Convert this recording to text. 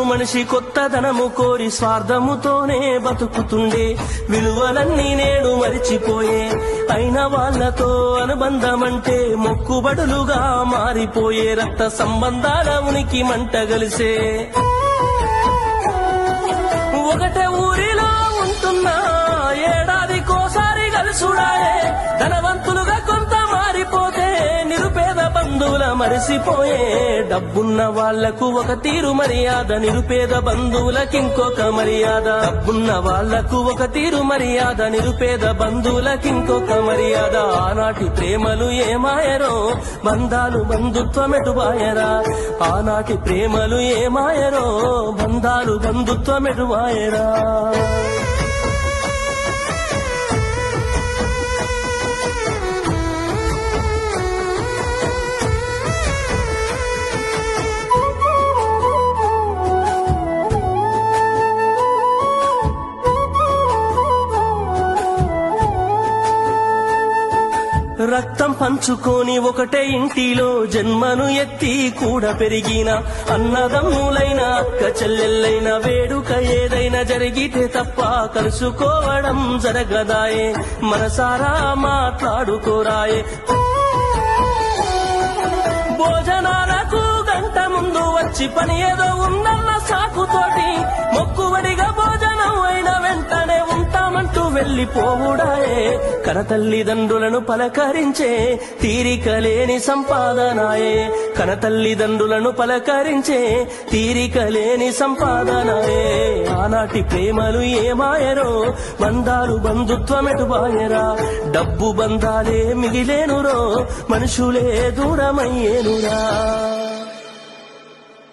మనిషి కొత్తదనము కోరి స్వార్థముతోనే బతుకుతుండే, విలువలన్నీ నేడు మరిచిపోయే, అయిన వాళ్లతో అనుబంధమంటే మొక్కుబడులుగా మారిపోయే, రక్త సంబంధాల ఉనికి మంట గలిసే. ఒకటే ఊరిలో ఉంటున్నా ఏడాదికోసారి కలుసుడాయే, ధనవంతులుగా కొంత మారిపోతే నిరుపేద బంధువుల మరిసిపోయే. డబ్బున్న వాళ్లకు ఒక తీరు మర్యాద, నిరుపేద బంధువులకింకొక మర్యాద. డబ్బున్న వాళ్లకు ఒక తీరు మర్యాద, నిరుపేద బంధువులకింకొక మర్యాద. ఆనాటి ప్రేమలు ఏమాయరో, బంధాలు బంధుత్వమెటుబాయరా. ఆనాటి ప్రేమలు ఏమాయరో, బంధాలు బంధుత్వమెటుబాయరా. రక్తం పంచుకొని ఒకటే ఇంటిలో జన్మను ఎత్తి కూడా పెరిగిన అన్నదమ్ములైన అక్క చెల్లెళ్ళైన వేడుక ఏదైనా జరిగితే తప్ప కలుసుకోవడం జరగదాయే, మనసారా మాట్లాడుకోరాయే. భోజనాలకు గంట ముందు వచ్చి పని ఏదో ఉందన్న సాకుతోటి మొక్కుబడిగా భోజనం అయిన వెంటనే ఉంటామంటూ వెళ్లిపోవుడాయే. కన తల్లిదండ్రులను పలకరించే తీరిక లేని సంపాదనాయే, కన తల్లిదండ్రులను పలకరించే తీరిక లేని సంపాదనాయే. ఆనాటి ప్రేమలు ఏమాయరో, బంధాలు బంధుత్వమెటుబాయరా. డబ్బు బంధాలే మిగిలేనురో, మనుషులే దూరమయ్యేనురా.